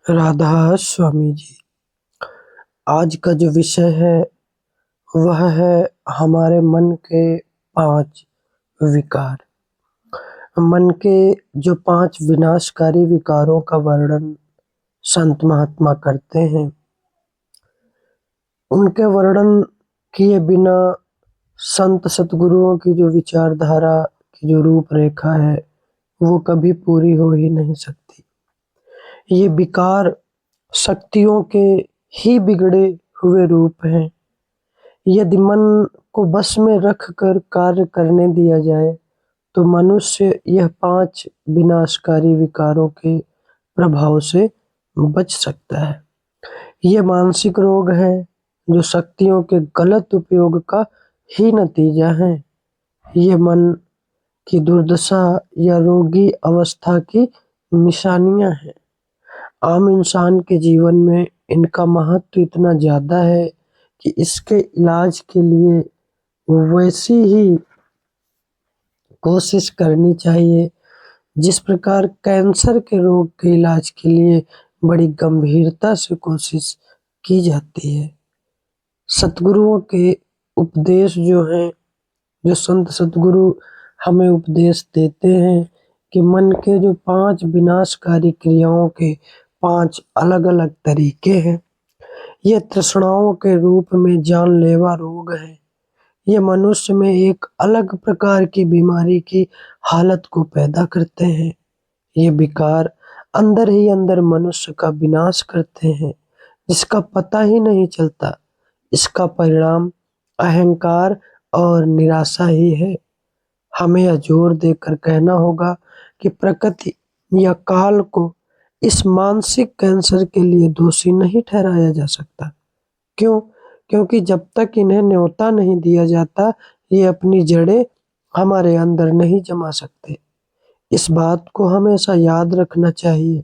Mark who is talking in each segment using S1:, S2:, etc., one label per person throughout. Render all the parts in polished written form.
S1: राधा स्वामी जी। आज का जो विषय है वह है हमारे मन के 5 विकार। मन के जो 5 विनाशकारी विकारों का वर्णन संत महात्मा करते हैं, उनके वर्णन किए बिना संत सतगुरुओं की जो विचारधारा की जो रूपरेखा है वो कभी पूरी हो ही नहीं सकती। ये विकार शक्तियों के ही बिगड़े हुए रूप हैं। यदि मन को बस में रखकर कार्य करने दिया जाए तो मनुष्य यह 5 विनाशकारी विकारों के प्रभाव से बच सकता है। ये मानसिक रोग है जो शक्तियों के गलत उपयोग का ही नतीजा है। ये मन की दुर्दशा या रोगी अवस्था की निशानियां हैं। आम इंसान के जीवन में इनका महत्व इतना ज़्यादा है कि इसके इलाज के लिए वैसी ही कोशिश करनी चाहिए जिस प्रकार कैंसर के रोग के इलाज के लिए बड़ी गंभीरता से कोशिश की जाती है। सतगुरुओं के उपदेश जो हैं, जो संत सतगुरु हमें उपदेश देते हैं कि मन के जो 5 विनाशकारी क्रियाओं के 5 अलग-अलग तरीके हैं। ये तृष्णाओं के रूप में जानलेवा रोग हैं। ये मनुष्य में एक अलग प्रकार की बीमारी की हालत को पैदा करते हैं। ये विकार अंदर ही अंदर मनुष्य का विनाश करते हैं, जिसका पता ही नहीं चलता। इसका परिणाम अहंकार और निराशा ही है। हमें यह जोर देकर कहना होगा कि प्रकृति या काल को इस मानसिक कैंसर के लिए दोषी नहीं ठहराया जा सकता। क्यों? क्योंकि जब तक इन्हें न्योता नहीं दिया जाता, ये अपनी जड़ें हमारे अंदर नहीं जमा सकते। इस बात को हमेशा याद रखना चाहिए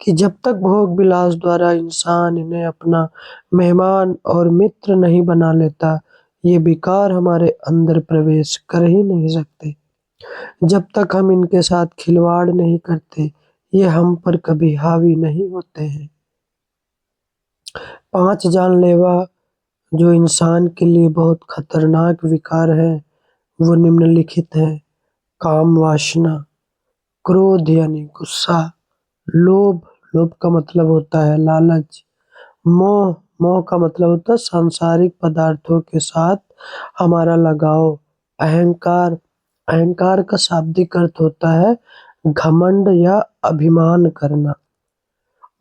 S1: कि जब तक भोग विलास द्वारा इंसान इन्हें अपना मेहमान और मित्र नहीं बना लेता, ये विकार हमारे अंदर प्रवेश कर ही नहीं सकते। जब तक हम इनके साथ खिलवाड़ नहीं करते, ये हम पर कभी हावी नहीं होते हैं। 5 जानलेवा जो इंसान के लिए बहुत खतरनाक विकार है, वो निम्नलिखित है। काम वासना, क्रोध यानी गुस्सा, लोभ, लोभ का मतलब होता है लालच, मोह, मोह का मतलब होता है सांसारिक पदार्थों के साथ हमारा लगाव, अहंकार, अहंकार का शाब्दिक अर्थ होता है घमंड या अभिमान करना।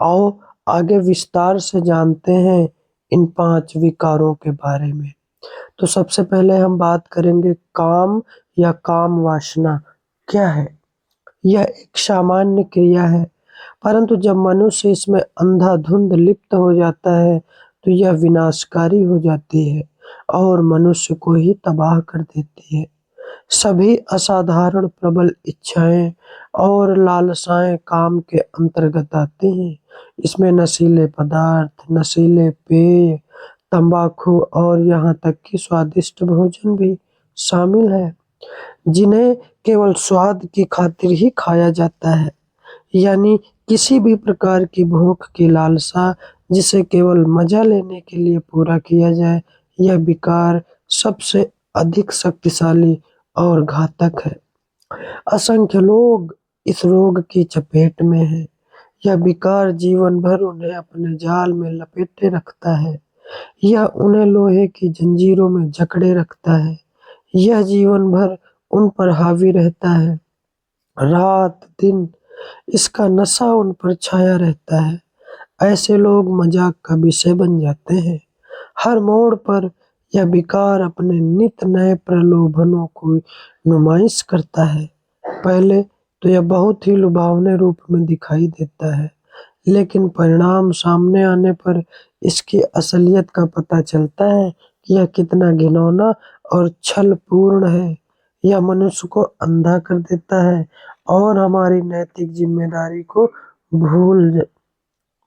S1: आओ आगे विस्तार से जानते हैं इन 5 विकारों के बारे में। तो सबसे पहले हम बात करेंगे काम या काम वासना क्या है। यह एक सामान्य क्रिया है, परंतु जब मनुष्य इसमें अंधाधुंध लिप्त हो जाता है तो यह विनाशकारी हो जाती है और मनुष्य को ही तबाह कर देती है। सभी असाधारण प्रबल इच्छाएं और लालसाएं काम के अंतर्गत आती हैं। इसमें नशीले पदार्थ, नशीले पेय, तंबाकू और यहाँ तक कि स्वादिष्ट भोजन भी शामिल है, जिन्हें केवल स्वाद की खातिर ही खाया जाता है। यानी किसी भी प्रकार की भूख की लालसा जिसे केवल मजा लेने के लिए पूरा किया जाए, यह विकार सबसे अधिक शक्तिशाली और घातक है। असंख्य लोग इस रोग की चपेट में हैं। यह विकार जीवन भर उन्हें अपने जाल में लपेटे रखता है। यह उन्हें लोहे की जंजीरों में जकड़े रखता है। यह जीवन भर उन पर हावी रहता है। रात दिन इसका नशा उन पर छाया रहता है। ऐसे लोग मजाक का विषय बन जाते हैं। हर मोड़ पर यह विकार अपने नित नए प्रलोभनों को नुमाइश करता है। पहले तो यह बहुत ही लुभावने रूप में दिखाई देता है, लेकिन परिणाम सामने आने पर इसकी असलियत का पता चलता है कि यह कितना घिनौना और छलपूर्ण है। यह मनुष्य को अंधा कर देता है और हमारी नैतिक जिम्मेदारी को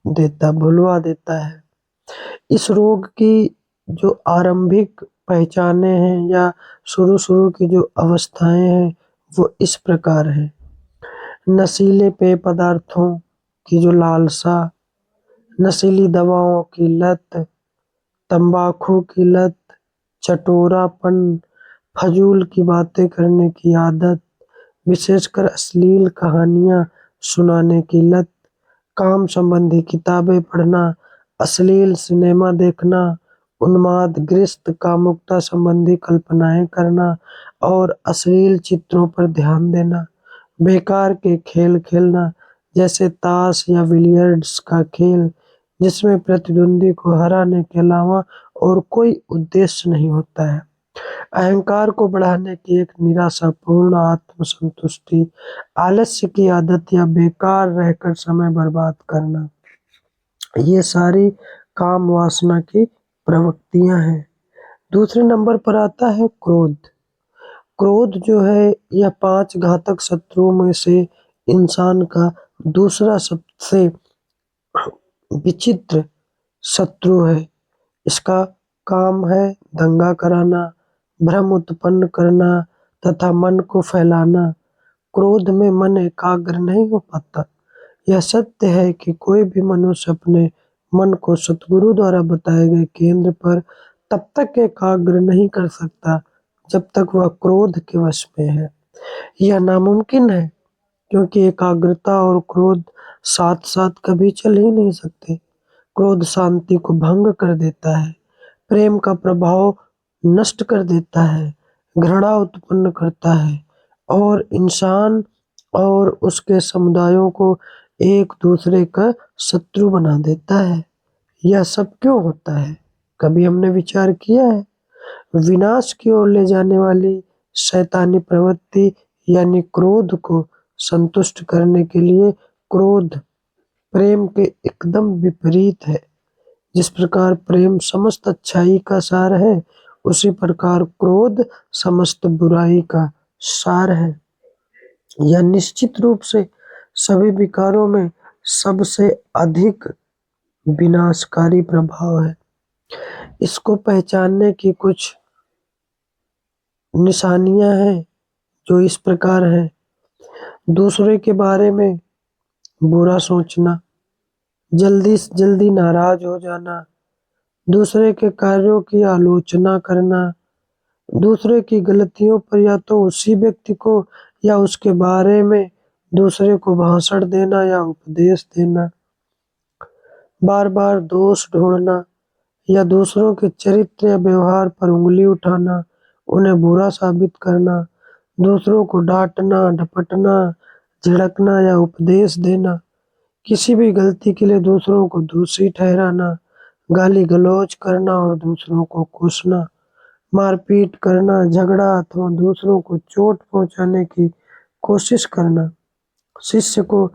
S1: भुलवा देता है। इस रोग की जो आरंभिक पहचाने हैं या शुरू की जो अवस्थाएं हैं वो इस प्रकार है। नशीले पेय पदार्थों की जो लालसा, नशीली दवाओं की लत, तंबाकू की लत, चटोरापन, फजूल की बातें करने की आदत, विशेषकर अश्लील कहानियाँ सुनाने की लत, काम संबंधी किताबें पढ़ना, अश्लील सिनेमा देखना, उन्मादग्रस्त कामुकता संबंधी कल्पनाएं करना और अश्लील चित्रों पर ध्यान देना, बेकार के खेल खेलना जैसे ताश या बिलियर्ड्स का खेल जिसमें प्रतिद्वंदी को हराने के अलावा और कोई उद्देश्य नहीं होता है। अहंकार को बढ़ाने की एक निराशापूर्ण आत्मसंतुष्टि, आलस्य की आदत या बेकार रहकर समय बर्बाद करना, ये सारी काम वासना की प्रवृत्तियां हैं। दूसरे नंबर पर आता है क्रोध। क्रोध जो है यह 5 घातक शत्रुओं में से इंसान का दूसरा सबसे विचित्र शत्रु है। इसका काम है दंगा कराना, भ्रम उत्पन्न करना तथा मन को फैलाना। क्रोध में मन एकाग्र नहीं हो पाता। यह सत्य है कि कोई भी मनुष्य अपने मन को सतगुरु द्वारा बताए गए केंद्र पर तब तक एकाग्र नहीं कर सकता जब तक वह क्रोध के वश में है। यह नामुमकिन है क्योंकि एकाग्रता और क्रोध साथ साथ कभी चल ही नहीं सकते। क्रोध शांति को भंग कर देता है, प्रेम का प्रभाव नष्ट कर देता है, घृणा उत्पन्न करता है और इंसान और उसके समुदायों को एक दूसरे का शत्रु बना देता है। यह सब क्यों होता है? कभी हमने विचार किया है? विनाश की ओर ले जाने वाली शैतानी प्रवृत्ति यानी क्रोध को संतुष्ट करने के लिए क्रोध प्रेम के एकदम विपरीत है। जिस प्रकार प्रेम समस्त अच्छाई का सार है, उसी प्रकार क्रोध समस्त बुराई का सार है। यह निश्चित रूप से सभी विकारों में सबसे अधिक विनाशकारी प्रभाव है। इसको पहचानने की कुछ निशानियां हैं जो इस प्रकार हैं। दूसरे के बारे में बुरा सोचना, जल्दी से जल्दी नाराज हो जाना, दूसरे के कार्यों की आलोचना करना, दूसरे की गलतियों पर या तो उसी व्यक्ति को या उसके बारे में दूसरे को भाषण देना या उपदेश देना, बार बार दोष ढूंढना या दूसरों के चरित्र या व्यवहार पर उंगली उठाना, उन्हें बुरा साबित करना, दूसरों को डांटना, डपटना, झिड़कना या उपदेश देना, किसी भी गलती के लिए दूसरों को दोषी ठहराना, गाली गलौज करना और दूसरों को कोसना, मारपीट करना, झगड़ा अथवा दूसरों को चोट पहुंचाने की कोशिश करना। शिष्य को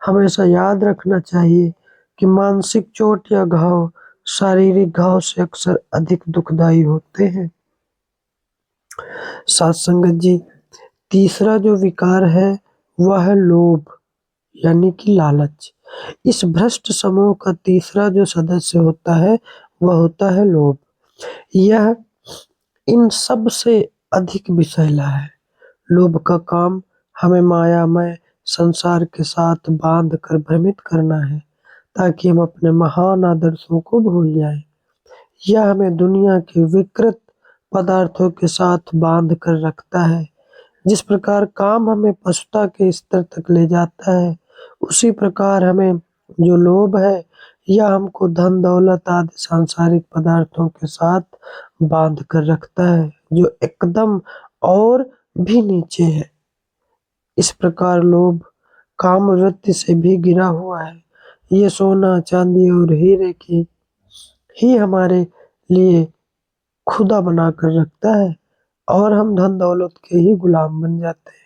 S1: हमेशा याद रखना चाहिए कि मानसिक चोट या घाव शारीरिक घाव से अक्सर अधिक दुखदायी होते हैं। साथ संगत जी, तीसरा जो विकार है वह है लोभ यानी कि लालच। इस भ्रष्ट समूह का तीसरा जो सदस्य होता है वह होता है लोभ। यह इन सब से अधिक विषैला है। लोभ का काम हमें मायामय संसार के साथ बांध कर भ्रमित करना है ताकि हम अपने महान आदर्शों को भूल जाएं। यह हमें दुनिया के विकृत पदार्थों के साथ बांध कर रखता है। जिस प्रकार काम हमें पशुता के स्तर तक ले जाता है, उसी प्रकार हमें जो लोभ है यह हमको धन दौलत आदि सांसारिक पदार्थों के साथ बांध कर रखता है जो एकदम और भी नीचे है। इस प्रकार लोभ काम वृत्ति से भी गिरा हुआ है। ये सोना चांदी और हीरे की ही हमारे लिए खुदा बनाकर रखता है और हम धन दौलत के ही गुलाम बन जाते हैं।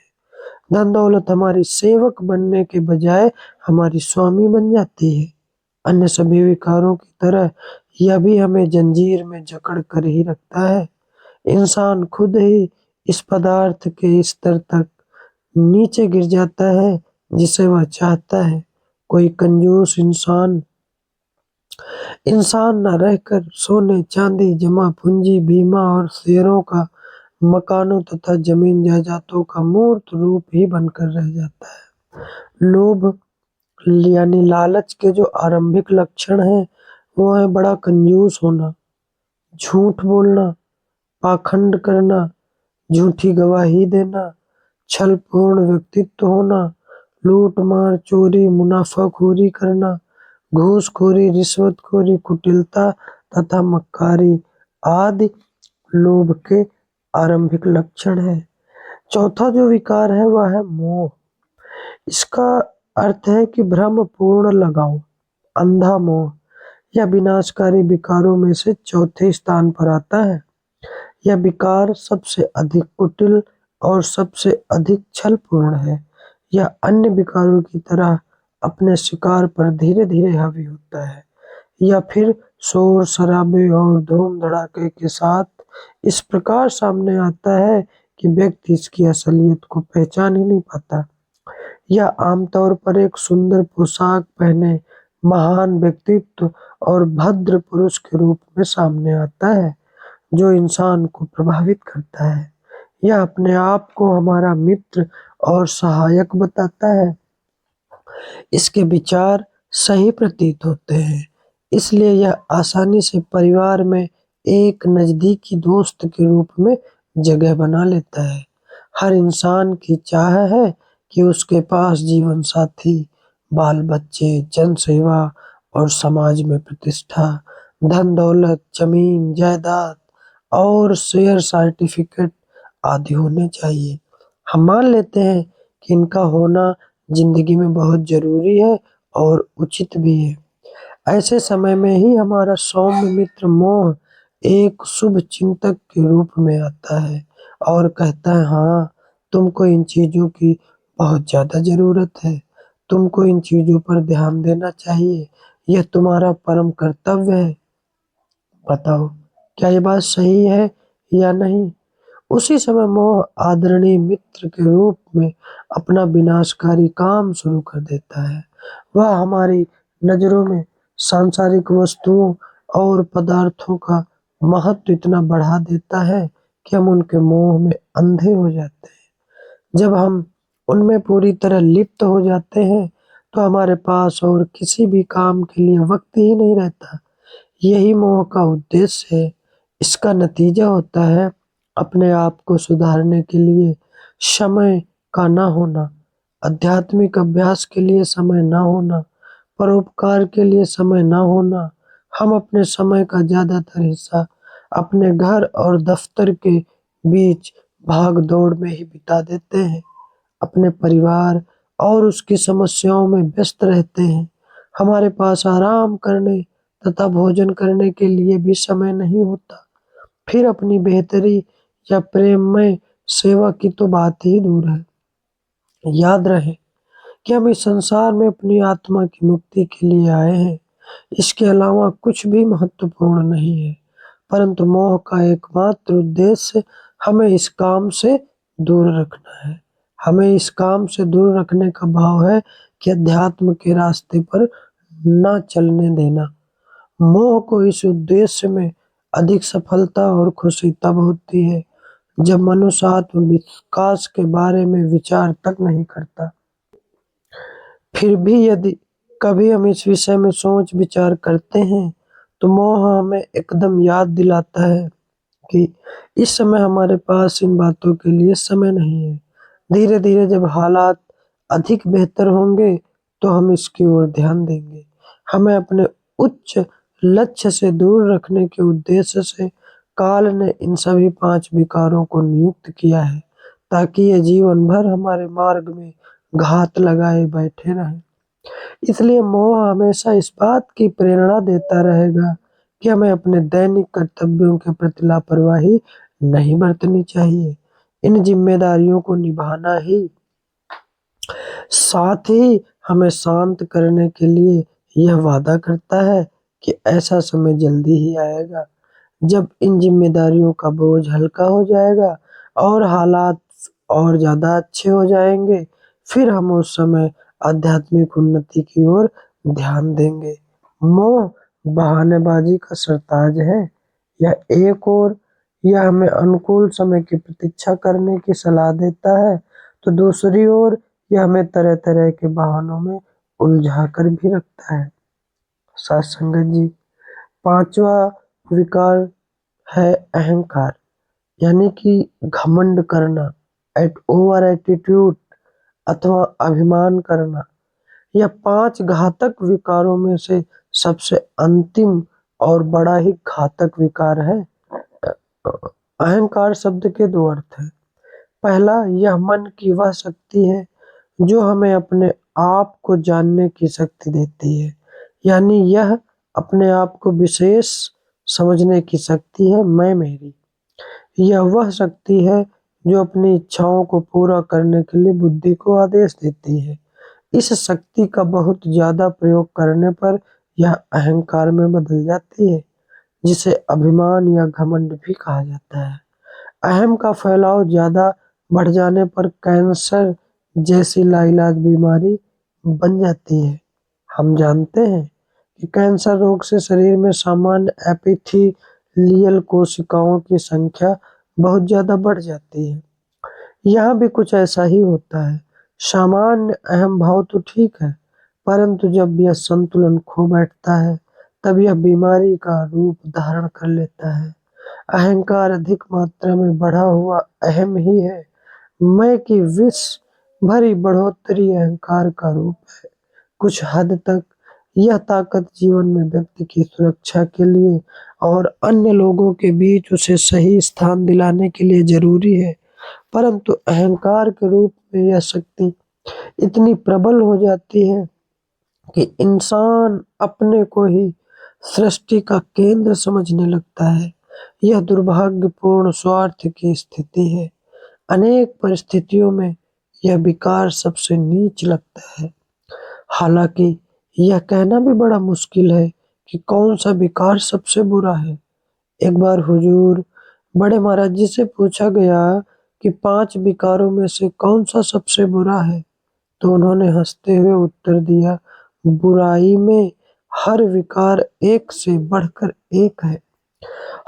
S1: धन दौलत हमारी सेवक बनने के बजाय हमारी स्वामी बन जाती है। अन्य सभी विकारों की तरह यह भी हमें जंजीर में जकड़ कर ही रखता है। इंसान खुद ही इस पदार्थ के स्तर तक नीचे गिर जाता है जिसे वह चाहता है। कोई कंजूस इंसान न रहकर सोने चांदी जमा पूंजी बीमा और शेयरों का मकानों तथा जमीन जायदादों का मूर्त रूप ही बनकर रह जाता है। लोभ यानी लालच के जो आरंभिक लक्षण हैं, वो है बड़ा कंजूस होना, झूठ बोलना, पाखंड करना, झूठी गवाही देना, छलपूर्ण व्यक्तित्व होना, लूट-मार, चोरी, मुनाफाखोरी करना, घूसखोरी, रिश्वतखोरी, कुटिलता तथा मक्कारी आदि लोभ के आरंभिक लक्षण हैं। चौथा जो विकार है वह है मोह। इसका अर्थ है कि भ्रमपूर्ण लगाव, अंधा मोह। यह विनाशकारी विकारों में से चौथे स्थान पर आता है। यह विकार सबसे अधिक कुटिल और सबसे अधिक छलपूर्ण है। यह अन्य विकारों की तरह अपने शिकार पर धीरे-धीरे हावी होता है या फिर शोर-शराबे और धूम-धड़ाके के साथ इस प्रकार सामने आता है कि व्यक्ति इसकी असलियत को पहचान ही नहीं पाता। यह आमतौर पर एक सुंदर पोशाक पहने महान व्यक्तित्व और भद्र पुरुष के रूप में सामने आता है, जो इंसान को प्रभावित करता है। यह अपने आप को हमारा मित्र और सहायक बताता है। इसके विचार सही प्रतीत होते हैं, इसलिए यह आसानी से परिवार में एक नज़दीकी दोस्त के रूप में जगह बना लेता है। हर इंसान की चाह है कि उसके पास जीवन साथी, बाल-बच्चे, जनसेवा और समाज में प्रतिष्ठा, धन-दौलत, जमीन, जायदाद और शेयर सर्टिफिकेट आदि होने चाहिए। हम मान लेते हैं कि इनका होना जिंदगी में बहुत जरूरी है और उचित भी है। ऐसे समय में ही हमारा सौम्य मित्र मोह एक शुभ चिंतक के रूप में आता है और कहता है, हाँ, तुमको इन चीजों की बहुत ज्यादा जरूरत है। तुमको इन चीजों पर ध्यान देना चाहिए। यह तुम्हारा परम कर्तव्य है। बताओ, क्या ये बात सही है या नहीं? उसी समय मोह आदरणीय मित्र के रूप में अपना विनाशकारी काम शुरू कर देता है। वह हमारी नजरों में सांसारिक वस्तुओं और पदार्थों का महत्व इतना बढ़ा देता है कि हम उनके मोह में अंधे हो जाते हैं। जब हम उनमें पूरी तरह लिप्त हो जाते हैं, तो हमारे पास और किसी भी काम के लिए वक्त ही नहीं रहता। यही मोह का उद्देश्य है। इसका नतीजा होता है अपने आप को सुधारने के लिए समय का ना होना, आध्यात्मिक अभ्यास के लिए समय ना होना, परोपकार के लिए समय ना होना। हम अपने समय का ज्यादातर हिस्सा अपने घर और दफ्तर के बीच भाग-दौड़ में ही बिता देते हैं। अपने परिवार और उसकी समस्याओं में व्यस्त रहते हैं। हमारे पास आराम करने तथा भोजन करने के लिए भी समय नहीं होता। फिर अपनी बेहतरी या प्रेममय सेवा की तो बात ही दूर है। याद रहे कि हम इस संसार में अपनी आत्मा की मुक्ति के लिए आए हैं। इसके अलावा कुछ भी महत्वपूर्ण नहीं है, परंतु मोह का एकमात्र उद्देश्य हमें इस काम से दूर रखना है। हमें इस काम से दूर रखने का भाव है कि अध्यात्म के रास्ते पर ना चलने देना। मोह को इस उद्देश्य में अधिक सफलता और खुशी तब होती है जब मनुष्य आत्म विकास के बारे में विचार तक नहीं करता। फिर भी यदि कभी हम इस विषय में सोच विचार करते हैं, तो मोह हमें एकदम याद दिलाता है कि इस समय हमारे पास इन बातों के लिए समय नहीं है। धीरे धीरे जब हालात अधिक बेहतर होंगे, तो हम इसकी ओर ध्यान देंगे। हमें अपने उच्च लक्ष्य से दूर रखने के उद्देश्य से काल ने इन सभी 5 विकारों को नियुक्त किया है, ताकि ये जीवन भर हमारे मार्ग में घात लगाए बैठे रहें। इसलिए मोह हमेशा इस बात की प्रेरणा देता रहेगा कि हमें अपने दैनिक कर्तव्यों के प्रति लापरवाही नहीं बरतनी चाहिए। इन जिम्मेदारियों को निभाना ही साथ ही हमें शांत करने के लिए यह वादा करता है कि ऐसा समय जल्दी ही आएगा जब इन जिम्मेदारियों का बोझ हल्का हो जाएगा और हालात और ज़्यादा अच्छे हो जाएंगे। फिर हम उस समय आध्यात्मिक उन्नति की ओर ध्यान देंगे। मोह बहानेबाजी का सरताज है। यह हमें अनुकूल समय की प्रतीक्षा करने की सलाह देता है, तो दूसरी ओर यह हमें तरह-तरह के बहानों में उलझा कर भी रखता है। साथ संगत जी, पांचवा विकार है अहंकार, यानी कि घमंड करना, ओवर एटीट्यूड अथवा अभिमान करना। यह 5 घातक विकारों में से सबसे अंतिम और बड़ा ही घातक विकार है। अहंकार शब्द के 2 अर्थ हैं। पहला, यह मन की वह शक्ति है जो हमें अपने आप को जानने की शक्ति देती है, यानी यह अपने आप को विशेष समझने की शक्ति है, मैं मेरी। यह वह शक्ति है जो अपनी इच्छाओं को पूरा करने के लिए बुद्धि को आदेश देती है। इस शक्ति का बहुत ज्यादा प्रयोग करने पर यह अहंकार में बदल जाती है, जिसे अभिमान या घमंड भी कहा जाता है। अहम का फैलाव ज्यादा बढ़ जाने पर कैंसर जैसी लाइलाज बीमारी बन जाती है। हम जानते हैं कि कैंसर रोग से शरीर में सामान्य एपिथेलियल कोशिकाओं की संख्या बहुत ज्यादा बढ़ जाती है। यहाँ भी कुछ ऐसा ही होता है। सामान्य अहम भाव तो ठीक है, परंतु जब यह संतुलन खो बैठता है, तब यह बीमारी का रूप धारण कर लेता है। अहंकार अधिक मात्रा में बढ़ा हुआ अहम ही है। मैं की विष भरी बढ़ोतरी अहंकार का रूप है। कुछ हद तक यह ताकत जीवन में व्यक्ति की सुरक्षा के लिए और अन्य लोगों के बीच उसे सही स्थान दिलाने के लिए जरूरी है, परंतु अहंकार के रूप में यह शक्ति इतनी प्रबल हो जाती है कि इंसान अपने को ही सृष्टि का केंद्र समझने लगता है। यह दुर्भाग्यपूर्ण स्वार्थ की स्थिति है। अनेक परिस्थितियों में यह विकार सबसे नीच लगता है। हालांकि यह कहना भी बड़ा मुश्किल है कि कौन सा विकार सबसे बुरा है। एक बार हुजूर बड़े महाराज जी से पूछा गया कि 5 विकारों में से कौन सा सबसे बुरा है, तो उन्होंने हंसते हुए उत्तर दिया, बुराई में हर विकार एक से बढ़कर एक है।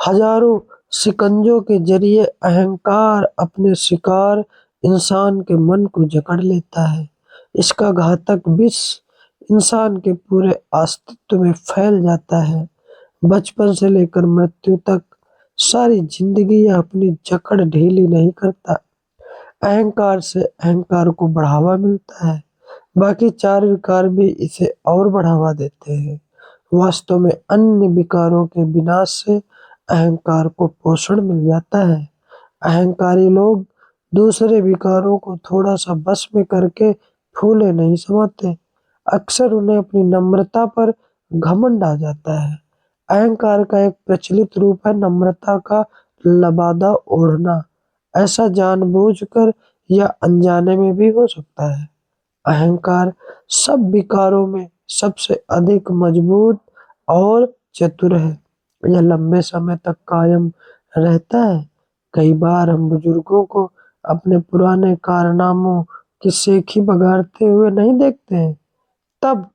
S1: हजारों शिकंजों के जरिए अहंकार अपने शिकार इंसान के मन को जकड़ लेता है। इसका घातक विष इंसान के पूरे अस्तित्व में फैल जाता है। बचपन से लेकर मृत्यु तक सारी जिंदगी यह अपनी जकड़ ढीली नहीं करता। अहंकार से अहंकार को बढ़ावा मिलता है। बाकी 4 विकार भी इसे और बढ़ावा देते हैं। वास्तव में अन्य विकारों के विनाश से अहंकार को पोषण मिल जाता है। अहंकारी लोग दूसरे विकारों को थोड़ा सा बस में करके फूले नहीं समाते। अक्सर उन्हें अपनी नम्रता पर घमंड आ जाता है। अहंकार का एक प्रचलित रूप है नम्रता का लबादा ओढ़ना। ऐसा जानबूझकर या अनजाने में भी हो सकता है। अहंकार सब विकारों में सबसे अधिक मजबूत और चतुर है। यह लंबे समय तक कायम रहता है। कई बार हम बुजुर्गों को अपने पुराने कारनामों की सेखी बगाड़ते हुए नहीं देखते हैं, तब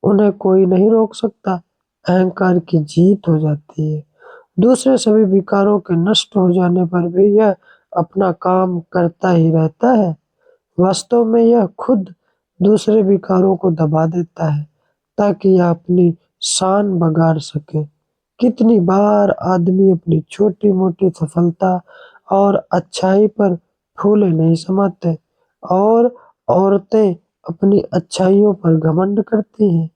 S1: उन्हें कोई नहीं रोक सकता। अहंकार की जीत हो जाती है। दूसरे सभी विकारों के नष्ट हो जाने पर भी यह अपना काम करता ही रहता है। वास्तव में यह खुद दूसरे विकारों को दबा देता है ताकि यह अपनी शान बगाड़ सके। कितनी बार आदमी अपनी छोटी मोटी सफलता और अच्छाई पर फूले नहीं समाते, और औरतें अपनी अच्छाइयों पर घमंड करती हैं।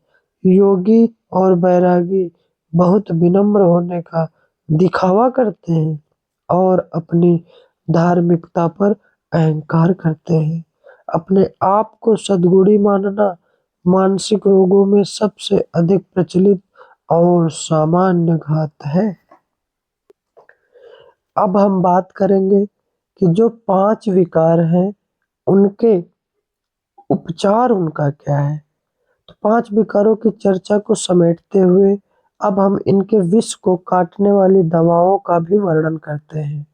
S1: योगी और बैरागी बहुत विनम्र होने का दिखावा करते हैं और अपनी धार्मिकता पर अहंकार करते हैं। अपने आप को सद्गुणी मानना मानसिक रोगों में सबसे अधिक प्रचलित और सामान्य घात है। अब हम बात करेंगे कि जो 5 विकार हैं, उनके उपचार उनका क्या है। तो 5 विकारों की चर्चा को समेटते हुए अब हम इनके विष को काटने वाली दवाओं का भी वर्णन करते हैं।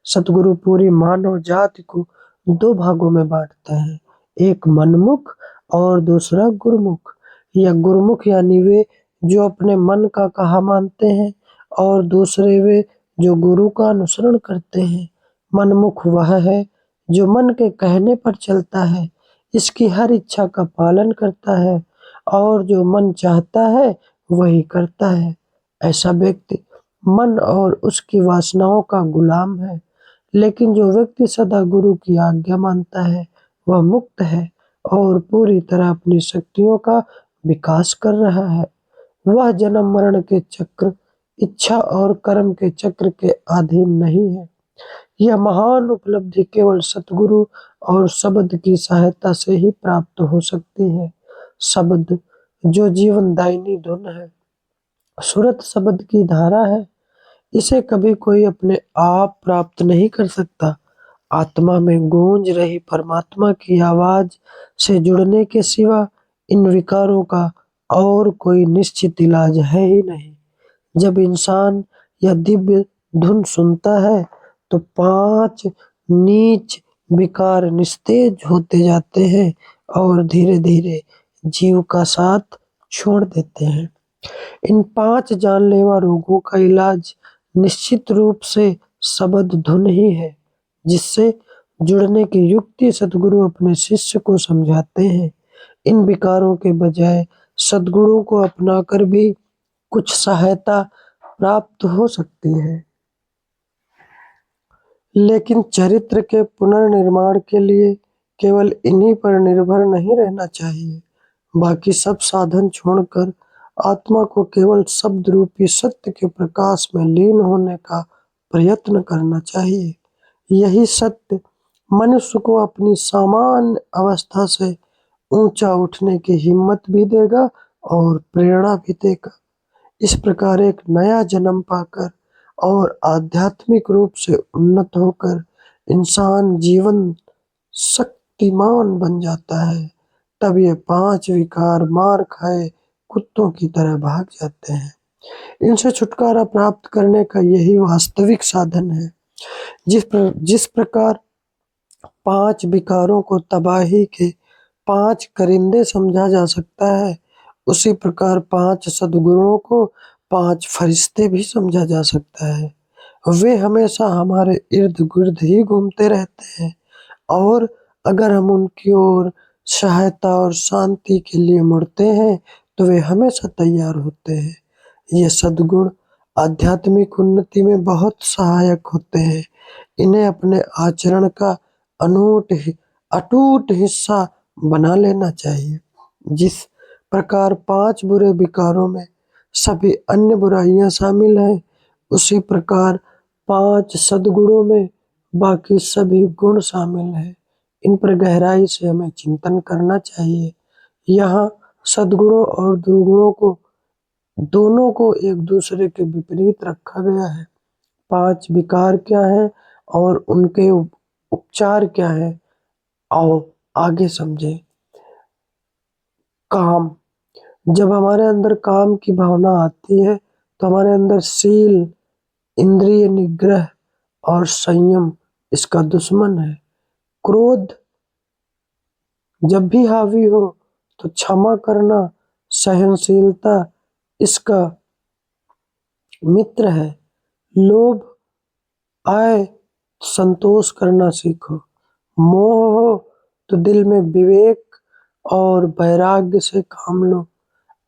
S1: सतगुरु पूरी मानव जाति को 2 भागों में बांटते हैं, एक मनमुख और दूसरा गुरुमुख। यह गुरुमुख यानी वे जो अपने मन का कहा मानते हैं, और दूसरे वे जो गुरु का अनुसरण करते हैं। मनमुख वह है जो मन के कहने पर चलता है, इसकी हर इच्छा का पालन करता है और जो मन चाहता है वही करता है। ऐसा व्यक्ति मन और उसकी वासनाओं का गुलाम है। लेकिन जो व्यक्ति सदा गुरु की आज्ञा मानता है वह मुक्त है और पूरी तरह अपनी शक्तियों का विकास कर रहा है। वह जन्म मरण के चक्र, इच्छा और कर्म के चक्र के अधीन नहीं है। यह महान उपलब्धि केवल सतगुरु और शब्द की सहायता से ही प्राप्त हो सकती है। शब्द जो जीवनदायिनी धुन है, सुरत शब्द की धारा है। इसे कभी कोई अपने आप प्राप्त नहीं कर सकता। आत्मा में गूंज रही परमात्मा की आवाज से जुड़ने के सिवा इन विकारों का और कोई निश्चित इलाज है ही नहीं। जब इंसान यह दिव्य धुन सुनता है तो 5 नीच विकार निस्तेज होते जाते हैं और धीरे-धीरे जीव का साथ छोड़ देते हैं। इन 5 जानलेवा रोगों का इलाज निश्चित रूप से शब्द धुन ही है, जिससे जुड़ने की युक्ति सद्गुरु अपने शिष्य को समझाते हैं। इन विकारों के बजाय सद्गुणों को अपनाकर भी कुछ सहायता प्राप्त हो सकती है। लेकिन चरित्र के पुनर्निर्माण के लिए केवल इन्हीं पर निर्भर नहीं रहना चाहिए। बाकी सब साधन छोड़कर आत्मा को केवल शब्द रूपी सत्य के प्रकाश में लीन होने का प्रयत्न करना चाहिए। यही सत्य मनुष्य को अपनी सामान्य अवस्था से ऊंचा उठने की हिम्मत भी देगा और प्रेरणा भी देगा। इस प्रकार एक नया जन्म पाकर और आध्यात्मिक रूप से उन्नत होकर इंसान जीवन शक्तिमान बन जाता है। तब ये 5 विकार मार खाए कुत्तों की तरह भाग जाते हैं। इनसे छुटकारा प्राप्त करने का यही वास्तविक साधन है। जिस प्रकार 5 विकारों को तबाही के 5 करिंदे समझा जा सकता है, उसी प्रकार 5 सद्गुरुओं को 5 फरिश्ते भी समझा जा सकता है। वे हमेशा हमारे इर्द-गिर्द ही घूमते रहते हैं और अगर हम उनकी ओर सहायता और शांति के लिए मुड़ते हैं, तो वे हमेशा तैयार होते हैं। ये सद्गुण आध्यात्मिक उन्नति में बहुत सहायक होते हैं। इन्हें अपने आचरण का अटूट हिस्सा बना लेना चाहिए। जिस प्रकार 5 बुरे विकारों में सभी अन्य बुराइयां शामिल हैं, उसी प्रकार 5 सद्गुणों में बाकी सभी गुण शामिल हैं। इन पर गहराई से हमें चिंतन करना चाहिए। यहाँ सद्गुणों और दुर्गुणों को दोनों को एक दूसरे के विपरीत रखा गया है। 5 विकार क्या है और उनके उपचार क्या है, आओ आगे समझें। काम, जब हमारे अंदर काम की भावना आती है तो हमारे अंदर शील, इंद्रिय निग्रह और संयम इसका दुश्मन है। क्रोध जब भी हावी हो तो क्षमा करना, सहनशीलता इसका मित्र है। लोभ आए तो संतोष करना सीखो। मोह हो तो दिल में विवेक और वैराग्य से काम लो।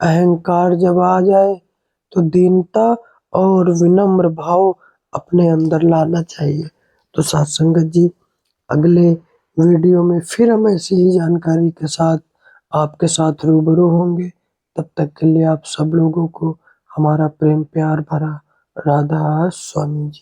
S1: अहंकार जब आ जाए तो दीनता और विनम्र भाव अपने अंदर लाना चाहिए। तो साथ संगत जी, अगले वीडियो में फिर हम ऐसी ही जानकारी के साथ आपके साथ रूबरू होंगे। तब तक के लिए आप सब लोगों को हमारा प्रेम प्यार भरा राधा स्वामी जी।